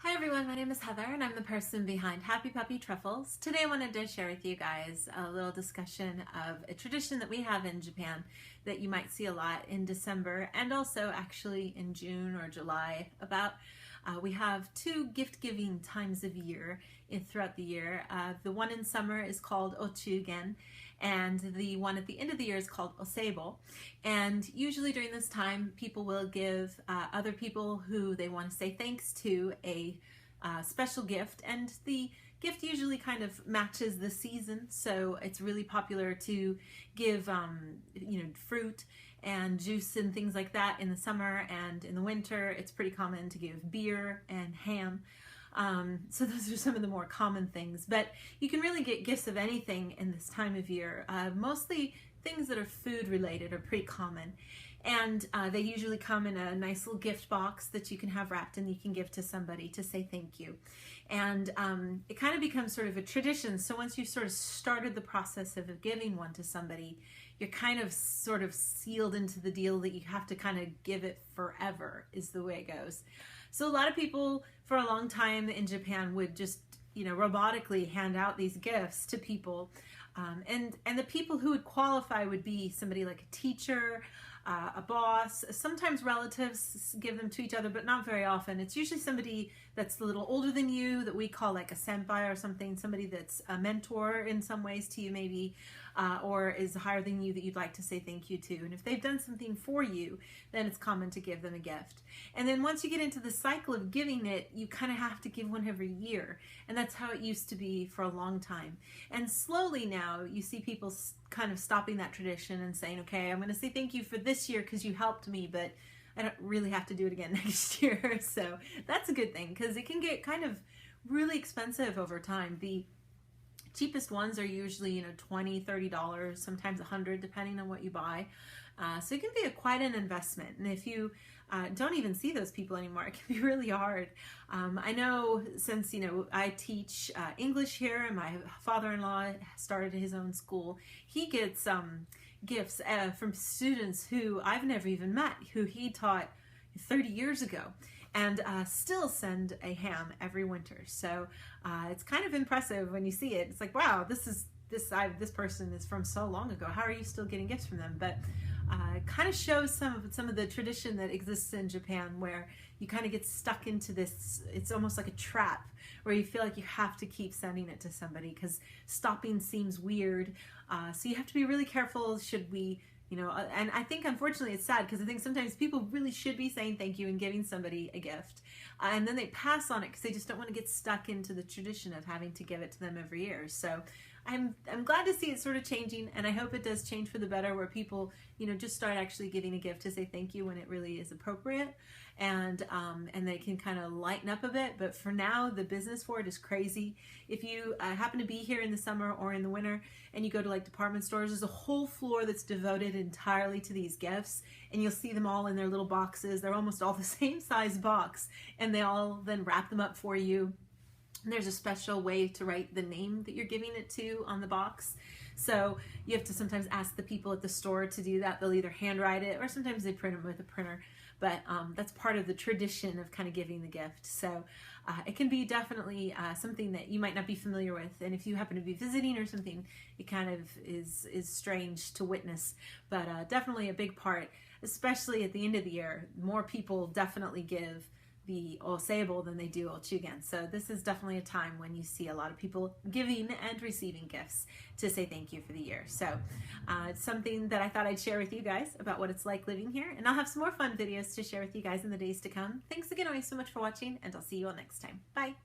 Hi everyone, my name is Heather and I'm the person behind Happy Puppy Truffles. Today I wanted to share with you guys a little discussion of a tradition that we have in Japan that you might see a lot in December and also actually in June or July. We have two gift-giving times of year throughout the year. The one in summer is called Ochugen, and the one at the end of the year is called Osebo. And usually during this time, people will give other people who they want to say thanks to a special gift, and the gift usually kind of matches the season. So it's really popular to give fruit and juice and things like that in the summer, and in the winter it's pretty common to give beer and ham. So those are some of the more common things, but you can really get gifts of anything in this time of year. Mostly things that are food related are pretty common, and they usually come in a nice little gift box that you can have wrapped and you can give to somebody to say thank you. And it kind of becomes sort of a tradition. So once you've sort of started the process of giving one to somebody, you're kind of sort of sealed into the deal that you have to kind of give it forever, is the way it goes. So a lot of people for a long time in Japan would just, robotically hand out these gifts to people. And the people who would qualify would be somebody like a teacher, a boss. Sometimes relatives give them to each other, but not very often. It's usually somebody that's a little older than you, that we call like a senpai or something, somebody that's a mentor in some ways to you maybe, or is higher than you that you'd like to say thank you to. And if they've done something for you, then it's common to give them a gift. And then once you get into the cycle of giving it, you kind of have to give one every year. And that's how it used to be for a long time. And slowly now you see people kind of stopping that tradition and saying, okay, I'm going to say thank you for this year because you helped me, but I don't really have to do it again next year. So that's a good thing, because it can get kind of really expensive over time. The cheapest ones are usually, $20, $30, sometimes $100, depending on what you buy. So it can be quite an investment. And if you don't even see those people anymore, it can be really hard. I know since, I teach English here, and my father-in-law started his own school, he gets gifts from students who I've never even met, who he taught 30 years ago, and still send a ham every winter. So it's kind of impressive when you see it. It's like, wow, this person is from so long ago. How are you still getting gifts from them? But it kind of shows some of the tradition that exists in Japan, where you kind of get stuck into this. It's almost like a trap where you feel like you have to keep sending it to somebody because stopping seems weird. So you have to be really careful. Should we, and I think unfortunately it's sad, because I think sometimes people really should be saying thank you and giving somebody a gift, and then they pass on it because they just don't want to get stuck into the tradition of having to give it to them every year. So I'm glad to see it sort of changing, and I hope it does change for the better, where people, just start actually giving a gift to say thank you when it really is appropriate, and they can kind of lighten up a bit. But for now, the business for it is crazy. If you happen to be here in the summer or in the winter and you go to like department stores, there's a whole floor that's devoted entirely to these gifts, and you'll see them all in their little boxes. They're almost all the same size box, and they all then wrap them up for you. And there's a special way to write the name that you're giving it to on the box. So you have to sometimes ask the people at the store to do that. They'll either handwrite it, or sometimes they print them with a printer. But that's part of the tradition of kind of giving the gift. So it can be definitely something that you might not be familiar with. And if you happen to be visiting or something, it kind of is strange to witness. But definitely a big part, especially at the end of the year. More people definitely give the Osebo than they do Ochugen. So this is definitely a time when you see a lot of people giving and receiving gifts to say thank you for the year. So it's something that I thought I'd share with you guys about what it's like living here, and I'll have some more fun videos to share with you guys in the days to come. Thanks again always so much for watching, and I'll see you all next time. Bye!